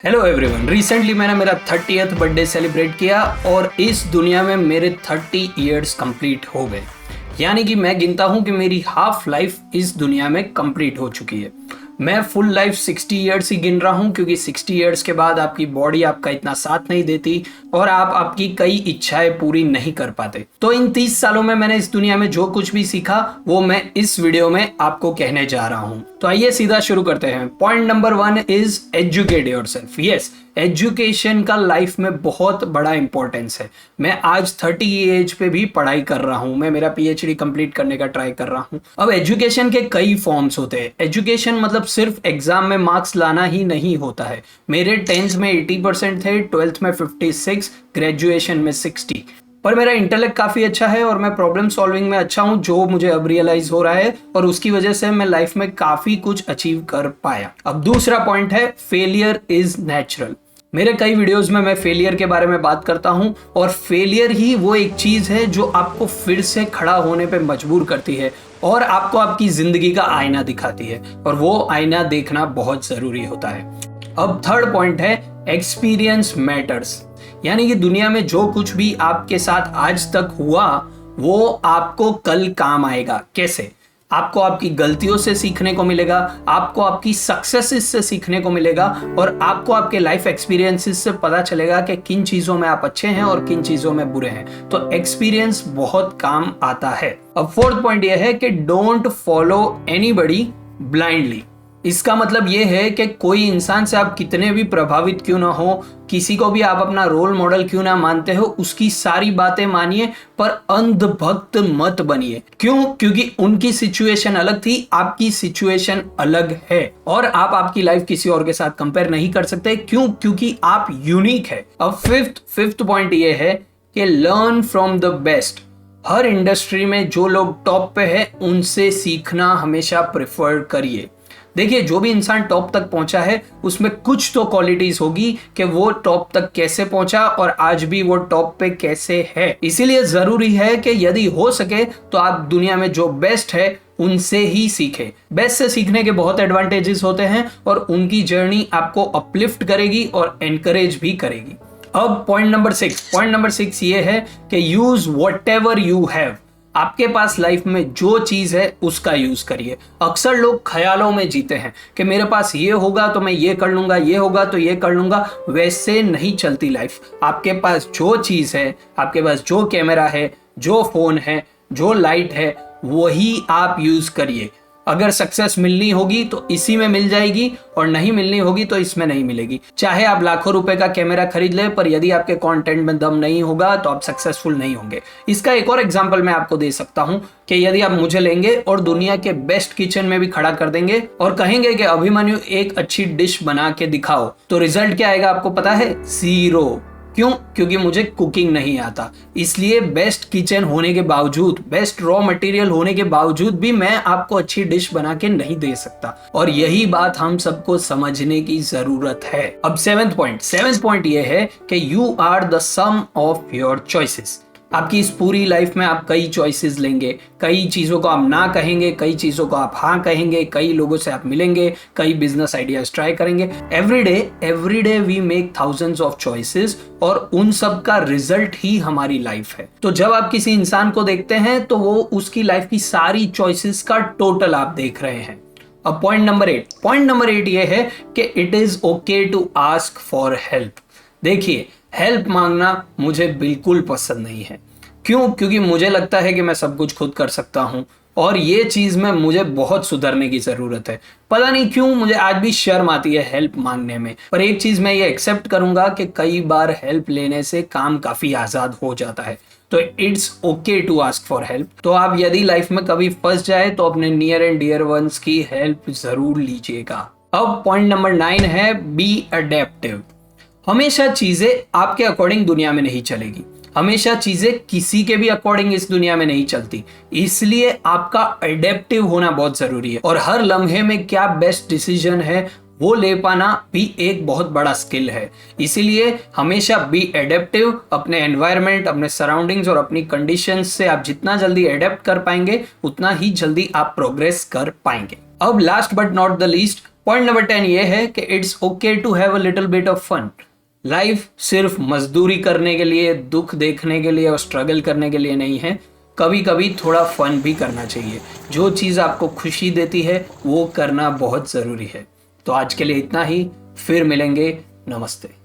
Hello everyone. Recently मैंने मेरा 30th birthday celebrate किया और इस दुनिया में मेरे 30 इयर्स कंप्लीट हो गए। यानी कि मैं गिनता हूँ कि मेरी हाफ लाइफ इस दुनिया में कंप्लीट हो चुकी है। मैं फुल लाइफ 60 इयर्स ही गिन रहा हूँ क्योंकि 60 इयर्स के बाद आपकी बॉडी आपका इतना साथ नहीं देती और आप आपकी कई इच्छाएं पूरी नहीं कर पाते। तो इन 30 सालों में मैंने इस दुनिया में जो कुछ भी सीखा वो मैं इस वीडियो में आपको कहने जा रहा हूँ। तो आइए सीधा शुरू करते हैं। Point number 1 is educate yourself. Yes, education का लाइफ में बहुत बड़ा इंपॉर्टेंस है। मैं आज 30 एज पे भी पढ़ाई कर रहा हूँ। मैं मेरा पीएचडी कंप्लीट करने का ट्राई कर रहा हूँ। अब एजुकेशन के कई फॉर्म्स होते हैं। एजुकेशन मतलब सिर्फ एग्जाम में मार्क्स लाना ही नहीं होता है। मेरे 10th में 80% थे, 12th में 56, ग्रेजुएशन में 60। पर मेरा इंटेलेक्ट काफी अच्छा है और मैं प्रॉब्लम सॉल्विंग में अच्छा हूं, जो मुझे अब रियलाइज हो रहा है और उसकी वजह से मैं लाइफ में काफी कुछ अचीव कर पाया। अब दूसरा पॉइंट है फेलियर इज नेचुरल। मेरे कई वीडियोस में मैं फेलियर के बारे में बात करता हूं और फेलियर ही वो एक चीज है जो आपको फिर से खड़ा होने पे मजबूर करती है और आपको आपकी जिंदगी का आईना दिखाती है और वो आईना देखना बहुत जरूरी होता है। अब थर्ड पॉइंट है एक्सपीरियंस मैटर्स। यानी कि दुनिया में जो कुछ भी आपके साथ आज तक हुआ वो आपको कल काम आएगा। कैसे? आपको आपकी गलतियों से सीखने को मिलेगा, आपको आपकी सक्सेसेस से सीखने को मिलेगा और आपको आपके लाइफ एक्सपीरियंसेस से पता चलेगा कि किन चीजों में आप अच्छे हैं और किन चीजों में बुरे हैं। तो एक्सपीरियंस बहुत काम आता है। अब फोर्थ पॉइंट यह है कि डोंट फॉलो एनीबॉडी ब्लाइंडली। इसका मतलब यह है कि कोई इंसान से आप कितने भी प्रभावित क्यों ना हो, किसी को भी आप अपना रोल मॉडल क्यों ना मानते हो, उसकी सारी बातें मानिए पर अंधभक्त मत बनिए। क्यों? क्योंकि उनकी सिचुएशन अलग थी, आपकी सिचुएशन अलग है और आप आपकी लाइफ किसी और के साथ कंपेयर नहीं कर सकते। क्यों? क्योंकि आप यूनिक है। अब फिफ्थ पॉइंट ये है कि learn from the best. Her industry में जो लोग टॉप पे है उनसे सीखना हमेशा प्रेफर करिए। देखिए, जो भी इंसान टॉप तक पहुंचा है उसमें कुछ तो क्वालिटीज होगी कि वो टॉप तक कैसे पहुंचा और आज भी वो टॉप पे कैसे है। इसीलिए जरूरी है कि यदि हो सके तो आप दुनिया में जो बेस्ट है उनसे ही सीखें। बेस्ट से सीखने के बहुत एडवांटेजेस होते हैं और उनकी जर्नी आपको अपलिफ्ट करेगी और एनकरेज भी करेगी। अब पॉइंट नंबर 6 ये है कि यूज व्हाटएवर यू हैव। आपके पास लाइफ में जो चीज है उसका यूज करिए। अक्सर लोग ख्यालों में जीते हैं कि मेरे पास ये होगा तो मैं ये कर लूंगा, ये होगा तो ये कर लूंगा। वैसे नहीं चलती लाइफ। आपके पास जो चीज है, आपके पास जो कैमरा है, जो फोन है, जो लाइट है, वही आप यूज करिए। अगर सक्सेस मिलनी होगी तो इसी में मिल जाएगी और नहीं मिलनी होगी तो इसमें नहीं मिलेगी। चाहे आप लाखों रुपए का कैमरा खरीद ले, पर यदि आपके कंटेंट में दम नहीं होगा तो आप सक्सेसफुल नहीं होंगे। इसका एक और एग्जांपल मैं आपको दे सकता हूं कि यदि आप मुझे लेंगे और दुनिया के बेस्ट किचन में भी खड़ा कर देंगे और कहेंगे कि अभिमन्यु एक अच्छी डिश बना के दिखाओ, तो रिजल्ट क्या आएगा आपको पता है? 0। क्यों? क्योंकि मुझे कुकिंग नहीं आता। इसलिए बेस्ट किचन होने के बावजूद, बेस्ट रॉ मटेरियल होने के बावजूद भी मैं आपको अच्छी डिश बना के नहीं दे सकता और यही बात हम सबको समझने की जरूरत है। अब सेवेंथ पॉइंट ये है कि you are the sum of your choices. आपकी इस पूरी लाइफ में आप कई चॉइसेस लेंगे, कई चीजों को आप ना कहेंगे, कई चीजों को आप हाँ कहेंगे, कई लोगों से आप मिलेंगे, कई बिजनेस आइडियाज ट्राई करेंगे। Every day we make thousands of choices और उन सब का रिजल्ट ही हमारी लाइफ है। तो जब आप किसी इंसान को देखते हैं तो वो उसकी लाइफ की सारी चॉइसेस का टोटल आप देख रहे हैं। अब पॉइंट नंबर 8 ये है कि it is okay to ask for help. देखिए, हेल्प मांगना मुझे बिल्कुल पसंद नहीं है। क्यों? क्योंकि मुझे लगता है कि मैं सब कुछ खुद कर सकता हूं और ये चीज में मुझे बहुत सुधरने की जरूरत है। पता नहीं क्यों मुझे आज भी शर्म आती है हेल्प मांगने में। पर एक चीज मैं ये एक्सेप्ट करूंगा कि कई बार हेल्प लेने से काम काफी आजाद हो जाता है। तो it's okay to ask for help. तो आप यदि लाइफ में कभी फंस जाए तो अपने नियर एंड डियर वंस की हेल्प जरूर लीजिएगा। अब पॉइंट नंबर 9 है बी अडेप्टिव। हमेशा चीजें आपके अकॉर्डिंग दुनिया में नहीं चलेगी। हमेशा चीजें किसी के भी अकॉर्डिंग इस दुनिया में नहीं चलती। इसलिए आपका अडेप्टिव होना बहुत जरूरी है और हर लम्हे में क्या बेस्ट डिसीजन है वो ले पाना भी एक बहुत बड़ा स्किल है। इसीलिए हमेशा बी एडेप्टिव। अपने एनवायरनमेंट, अपने सराउंडिंग्स और अपनी कंडीशंस से आप जितना जल्दी एडेप्ट कर पाएंगे उतना ही जल्दी आप प्रोग्रेस कर पाएंगे। अब last but not the least point number 10 ये है कि it's okay to have a little bit of fun. Life सिर्फ मजदूरी करने के लिए, दुख देखने के लिए और स्ट्रगल करने के लिए नहीं है। कभी कभी थोड़ा फन भी करना चाहिए। जो चीज़ आपको खुशी देती है वो करना बहुत ज़रूरी है। तो आज के लिए इतना ही, फिर मिलेंगे। नमस्ते।